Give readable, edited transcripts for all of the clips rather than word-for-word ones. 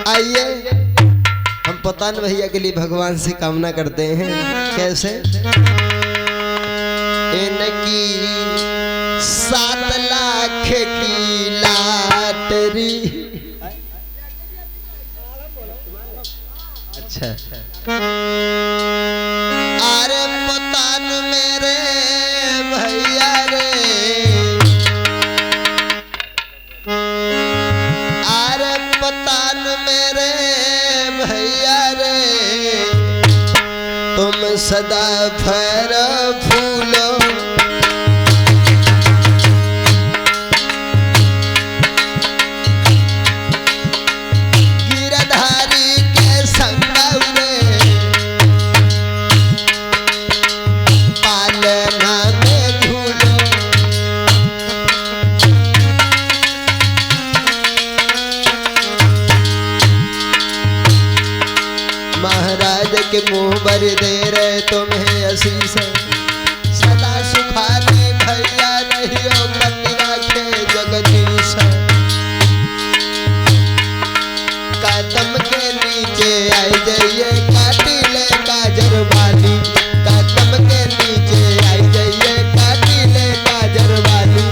आइए हम पतान भैया के लिए भगवान से कामना करते हैं। कैसे? इनकी 7 लाख की लॉटरी। अच्छा अरे पतान मेरे भैया रे, अरे पतान मेरे भैया रे, तुम सदा फर फूलो के मुँह भर दे रहे तुम्हें आशीष, सदा सुखाने भैया रहियो बंदी राखे जगदीश। कदम के नीचे आई जाइए काटिले काजर वाली, कदम के नीचे आई जाइए काटिले काजर वाली।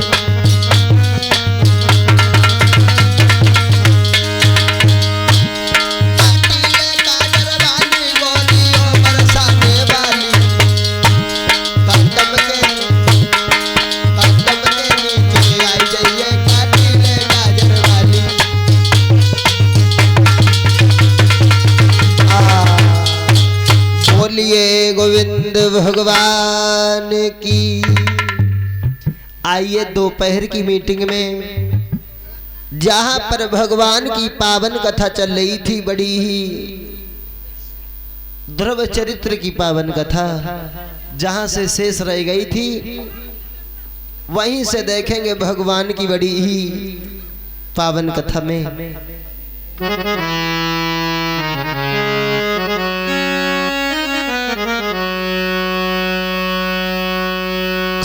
गोविंद भगवान की। आइए दोपहर की मीटिंग में जहां पर भगवान की पावन कथा चल रही थी, बड़ी ही ध्रुव चरित्र की पावन कथा जहां से शेष रह गई थी, वहीं से देखेंगे भगवान की बड़ी ही पावन कथा में।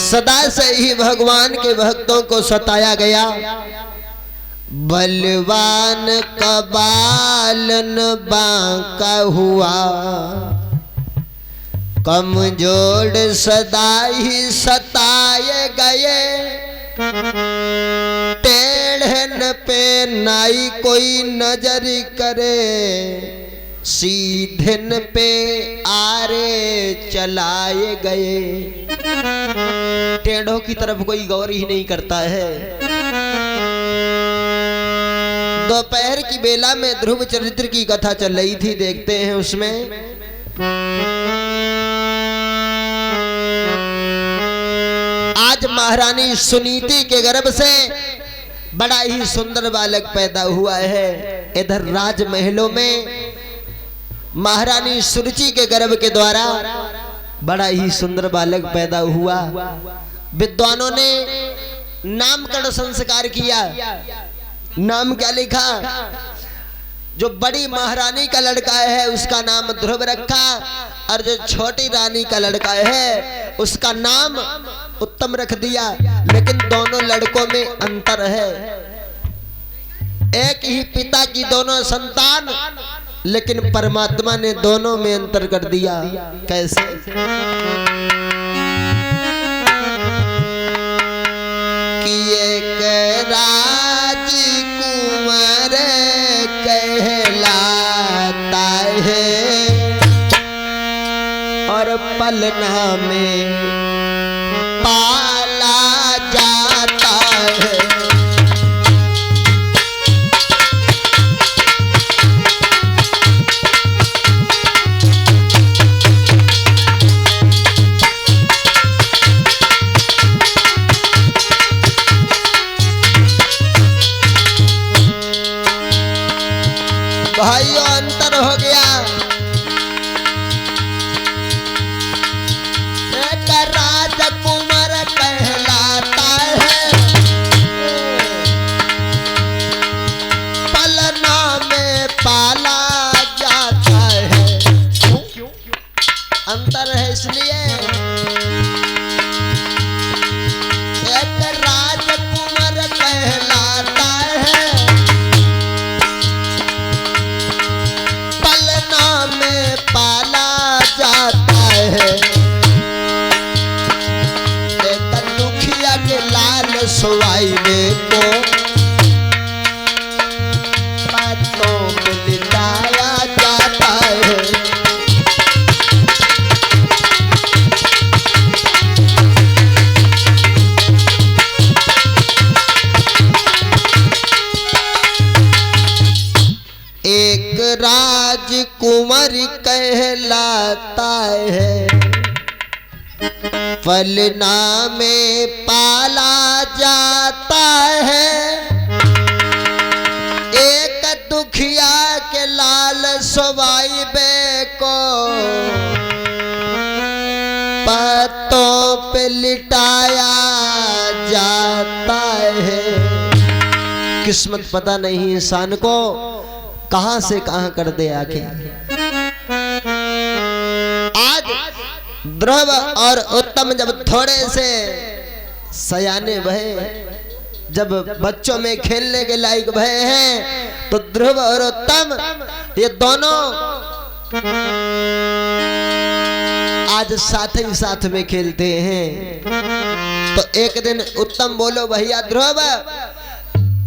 सदा से ही भगवान के भक्तों को सताया गया। बलवान कबालन बांका हुआ, कमजोर सदा ही सताए गए। टेढ़न पे नाई कोई नजर करे, सीधन पे आरे चलाए गए। टेढ़ों की तरफ कोई गौर ही नहीं करता है। दोपहर की बेला में ध्रुव चरित्र की कथा चल रही थी, देखते हैं उसमें आज महारानी सुनीति के गर्भ से बड़ा ही सुंदर बालक पैदा हुआ है। इधर राजमहलों में महारानी सुरुचि के गर्भ के द्वारा बड़ा ही सुंदर बालक पैदा हुआ। विद्वानों ने नामकरण संस्कार किया। नाम क्या लिखा? जो बड़ी महारानी का लड़का है उसका नाम ध्रुव रखा, और जो छोटी रानी का लड़का है उसका नाम उत्तम रख दिया। लेकिन दोनों लड़कों में अंतर है। एक ही पिता की दोनों संतान, लेकिन परमात्मा ने दोनों में अंतर कर दिया। कैसे? कि एक राजकुमार कहलाता है और पलना में पाला जाता है। भाइयों अंतर हो गया। एक राजकुमार कहलाता है, पलना में पाला जाता है। अंतर है इसलिए। एक राजकुमार कहलाता है, एक राजकुमार कहलाता है, फलना में पाला जाता है। एक दुखिया के लाल सवाइबे को पत्तों पे लिटाया जाता है। किस्मत पता नहीं इंसान को कहां से कहां कर दे आके। आज ध्रुव और उत्तम जब थोड़े से सयाने भये, जब बच्चों में खेलने के लायक भये हैं, तो ध्रुव और उत्तम ये दोनों आज साथ ही साथ में खेलते हैं। तो एक दिन उत्तम बोलो भैया ध्रुव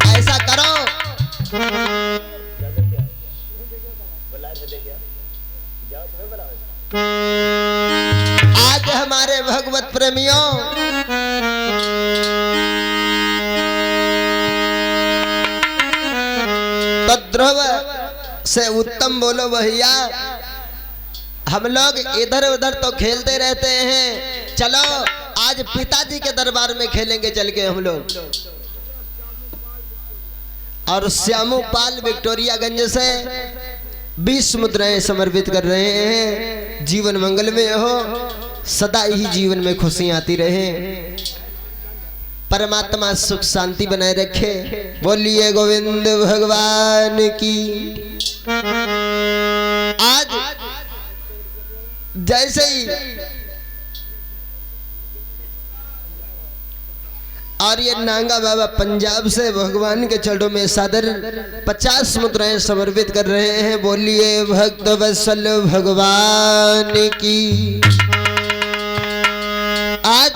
ऐसा करो, आज हमारे भगवत प्रेमियों तो ध्रुव से उत्तम बोलो भैया हम लोग इधर उधर तो खेलते रहते हैं, चलो आज पिताजी के दरबार में खेलेंगे चल के हम लोग। और श्यामू पाल विक्टोरियागंज से 20 मुद्राएं समर्पित कर रहे हैं। जीवन मंगल में हो, सदा ही जीवन में खुशियां आती रहे, परमात्मा सुख शांति बनाए रखे। बोलिए गोविंद भगवान की। आज जैसे ही और ये नांगा बाबा पंजाब से भगवान के चरणों में सादर 50 मुद्राएं समर्पित कर रहे हैं। बोलिए भक्त वत्सल भगवान की। आज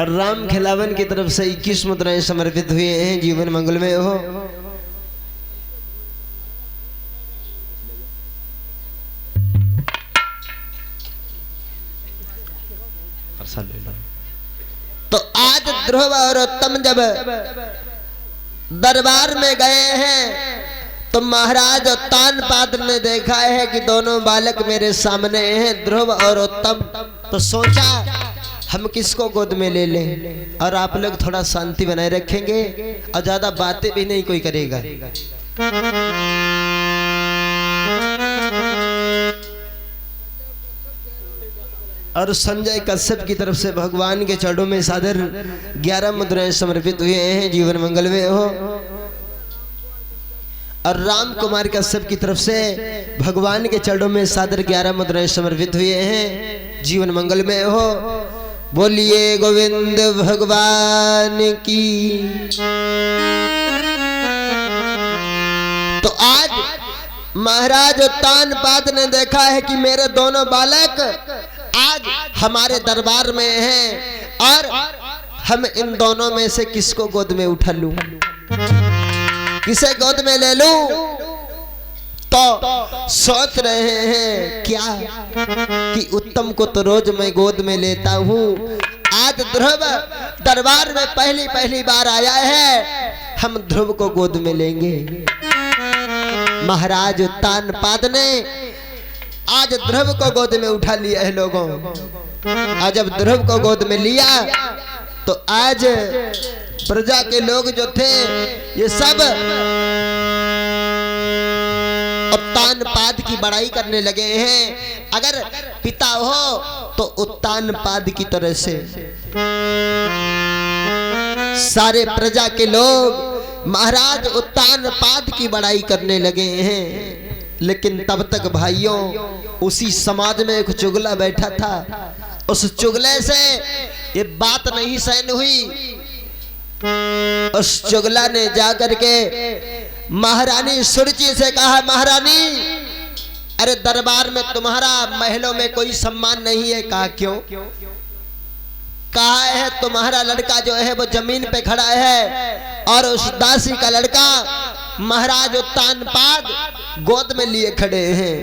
राम खिलावन की तरफ से 21 मुद्राएं समर्पित हुए हैं। जीवन मंगल में हो। तो आज ध्रुव और उत्तम जब दरबार में गए हैं तो महाराज उत्तानपाद ने देखा है कि दोनों बालक मेरे सामने हैं, ध्रुव और उत्तम। तो सोचा हम किसको गोद में ले लें, और आप लोग थोड़ा शांति बनाए रखेंगे और ज्यादा बातें भी नहीं कोई करेगा। और संजय कश्यप की तरफ से भगवान के चरणों में सादर 11 मुद्राएं समर्पित हुए हैं। जीवन मंगल में हो। और राम कुमार कश्यप की तरफ से भगवान के चरणों में सादर 11 मुद्राएं समर्पित हुए हैं। जीवन मंगल में हो। बोलिए गोविंद भगवान की। तो आज महाराज उत्तानपाद ने देखा है कि मेरे दोनों बालक आज हमारे दरबार में हैं और हम इन दोनों में से किसको गोद में उठा लूं, किसे गोद में ले लूं। तो सोच रहे हैं क्या कि उत्तम को तो रोज मैं गोद में लेता हूं, आज ध्रुव दरबार में पहली बार आया है, हम ध्रुव को गोद में लेंगे। महाराज उत्तानपाद ने आज ध्रुव को गोद में उठा लिया है लोगों। आज जब ध्रुव को गोद में लिया तो आज प्रजा के लोग जो थे ये सब उत्तानपाद की बड़ाई करने लगे हैं। अगर पिता हो तो उत्तानपाद की तरह से सारे प्रजा के लोग महाराज उत्तानपाद की बड़ाई करने लगे हैं। लेकिन तब तक भाइयों उसी समाज में एक चुगला बैठा था, उस चुगले से ये बात नहीं सहन हुई। उस चुगला ने जाकर के महारानी सुरुचि से कहा, महारानी अरे दरबार में तुम्हारा महलों में कोई सम्मान नहीं है। कहा क्यों? कहा है तुम्हारा लड़का जो है वो जमीन पे खड़ा है और उस दासी का लड़का महाराज उत्तानपाद गोद में लिए खड़े हैं।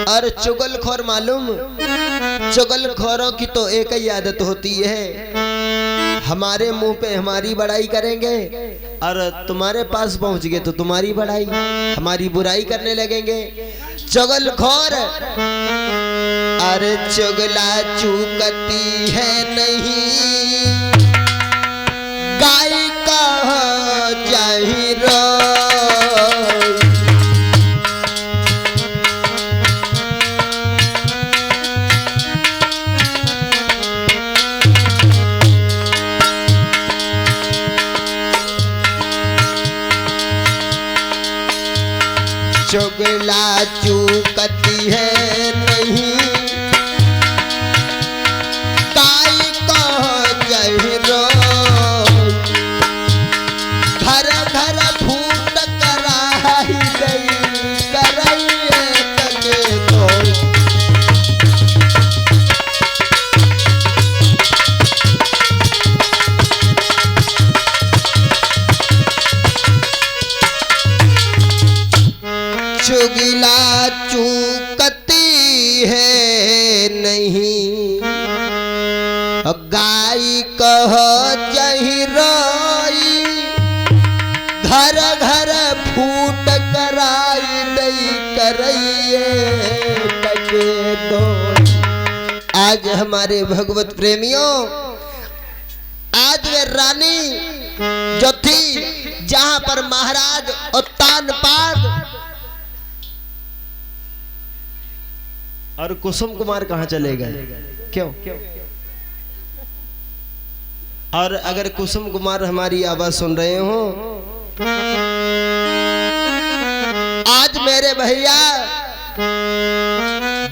और चुगलखोर मालूम, चुगलखोरों की तो एक ही आदत होती है, हमारे मुंह पे हमारी बड़ाई करेंगे और तुम्हारे पास पहुंच गए तो तुम्हारी बड़ाई, हमारी बुराई करने लगेंगे। चुगलखोर अरे चुगला चूकती है नहीं, गाय का जाहिरो चुगला चूकती है नहीं, गाय को जहरो घर घर फूट कराई गई करैये तके तो चुगला चूकती है नहीं, गाय कह जहिरोई घर घर फूट कराई दई करैये तके दो। आज हमारे भगवत प्रेमियों, आज वे रानी जो थी जहां पर महाराज उत्तान पाद और कुसुम कुमार कहां चले गए, क्यों? और अगर कुसुम कुमार हमारी आवाज सुन रहे हो, आज मेरे भैया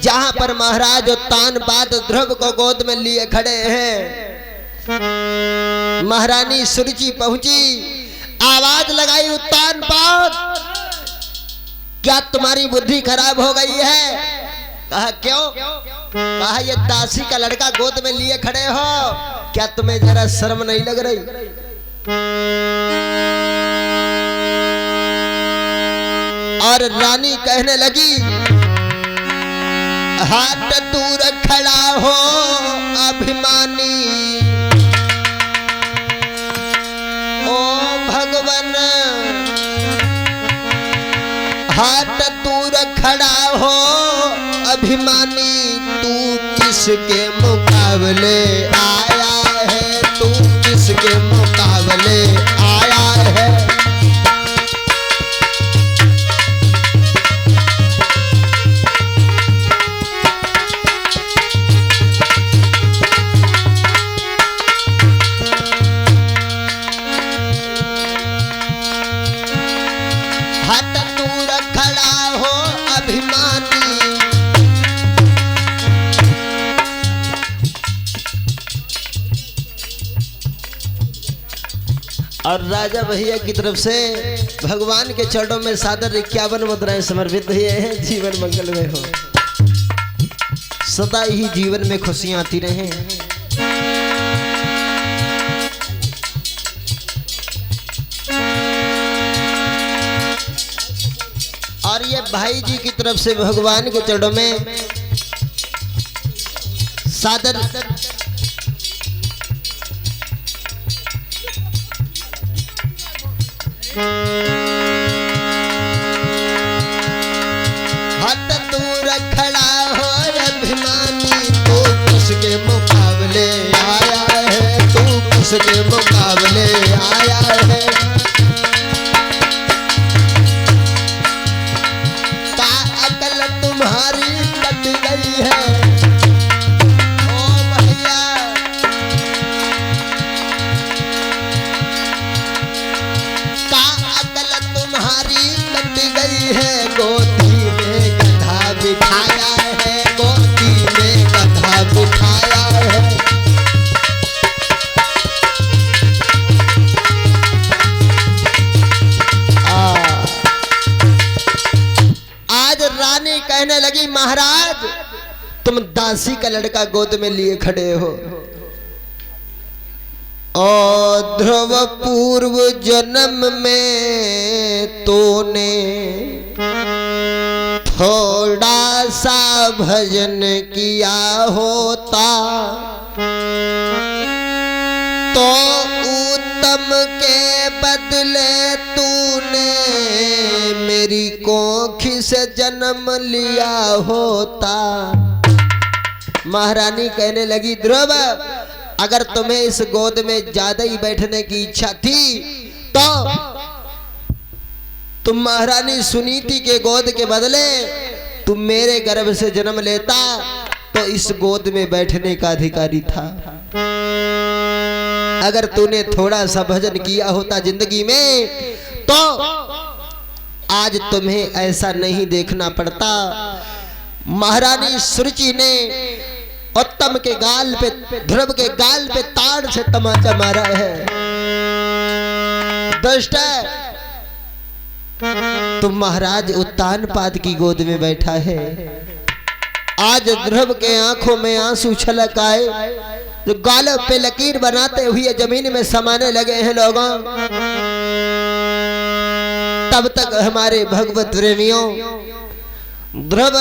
जहां पर महाराज उत्तान पाद ध्रुव को गोद में लिए खड़े हैं, महारानी सुरुचि पहुंची, आवाज लगाई, उत्तान पाद क्या तुम्हारी बुद्धि खराब हो गई है? कहा क्यों? कहा ये दासी का लड़का गोद में लिए खड़े हो, क्या तुम्हें जरा शर्म नहीं लग रही? और रानी कहने लगी, हाथ दूर खड़ा हो अभिमानी, ओ भगवान हाथ दूर खड़ा हो अभिमानी, तू किसके मुकाबले आया है, तू किसके मुकाबले आया है? हाथ दूर खड़ा हो अभिमानी, और राजा भैया की तरफ से भगवान के चरणों में सादर 51 मुद्राएं समर्पित हुए हैं। जीवन मंगल में हो, सदा ही जीवन में खुशियां आती रहें। और ये भाई जी की तरफ से भगवान के चरणों में सादर हाथ दूर खड़ा हो अभिमानी, तू किसके मुकाबले आया है, तू किसके मुकाबले आया है? का अकल तुम्हारी कट गई है, ओ भैया का अकल तुम्हारी कट गई है, गोदी में गधा बिठाया है, गोदी में गधा बिठाया है। आज रानी कहने लगी, महाराज तुम दासी का लड़का गोद में लिए खड़े हो, और ध्रुव पूर्व जन्म में तूने थोड़ा सा भजन किया होता तो उत्तम के बदले तूने मेरी कोख से जन्म लिया होता। महारानी कहने लगी, ध्रुव अगर तुम्हें इस गोद में ज्यादा ही बैठने की इच्छा थी तो तुम महारानी सुनीति के गोद के बदले तुम मेरे गर्भ से जन्म लेता तो इस गोद में बैठने का अधिकारी था। अगर तूने थोड़ा सा भजन किया होता जिंदगी में तो आज तुम्हें ऐसा नहीं देखना पड़ता। महारानी सुरुचि ने उत्तम के गाल पे, ध्रुव के गाल पे ताड़ से तमाचा मारा है। दुष्ट तुम महाराज उत्तानपाद की गोद में बैठा है। आज ध्रुव के आंखों में आंसू छलक आए, जो गालों पे लकीर बनाते हुए जमीन में समाने लगे हैं लोगों। तब तक हमारे भगवत प्रेमियों ध्रुव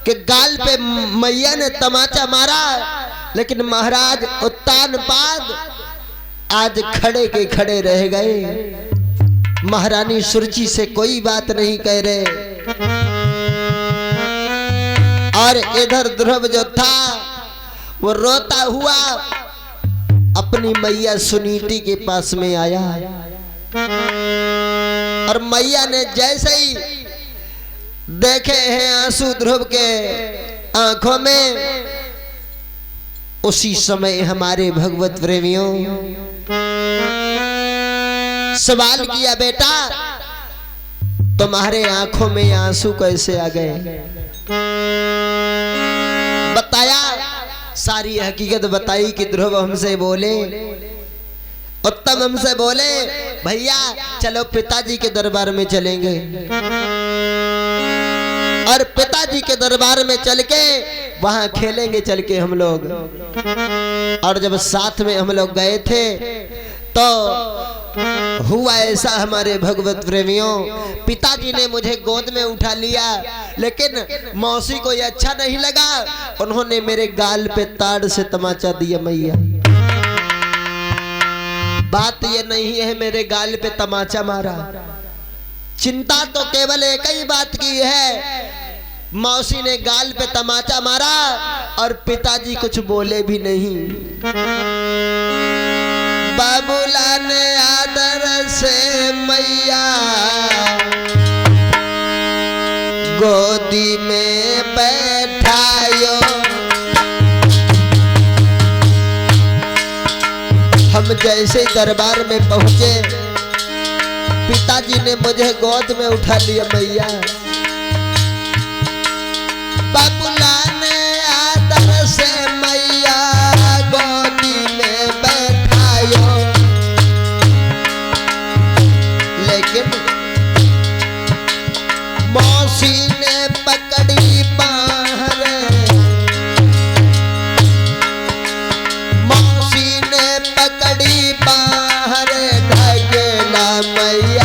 के गाल पे मैया ने तमाचा मारा, लेकिन महाराज उत्तानपाद आज खड़े के खड़े रह गए। महारानी सुरुचि से कोई बात नहीं कह रहे और इधर ध्रुव जो था वो रोता हुआ अपनी मैया सुनीति के पास में आया और मैया ने जैसे ही देखे हैं आंसू ध्रुव के आंखों में, उसी समय हमारे भगवत प्रेमियों सवाल किया, बेटा तुम्हारे आंखों में आंसू कैसे आ गए? बताया, सारी हकीकत बताई कि ध्रुव हमसे बोले, उत्तम हमसे बोले, भैया चलो पिताजी के दरबार में चलेंगे। और पिताजी के दरबार में चल के वहां खेलेंगे चल के हम लोग। और जब साथ में हम लोग गए थे तो हुआ ऐसा हमारे भगवत प्रेमियों, पिताजी ने मुझे गोद में उठा लिया, लेकिन मौसी को ये अच्छा नहीं लगा, उन्होंने मेरे गाल पे ताड़ से तमाचा दिया। मैया बात ये नहीं है मेरे गाल पे तमाचा मारा, चिंता तो केवल एक ही बात की है, मौसी ने गाल पे तमाचा मारा और पिताजी कुछ बोले भी नहीं। बाबूला ने आदर से मैया गोदी में बैठायो, हम जैसे दरबार में पहुंचे पिताजी ने मुझे गोद में उठा लिया। मैया बाबूला ने आदर से मैया गोदी में बैठायो, लेकिन मौसी ने पकड़ी बाहर, मौसी ने पकड़ी बाहर ढकेला मैया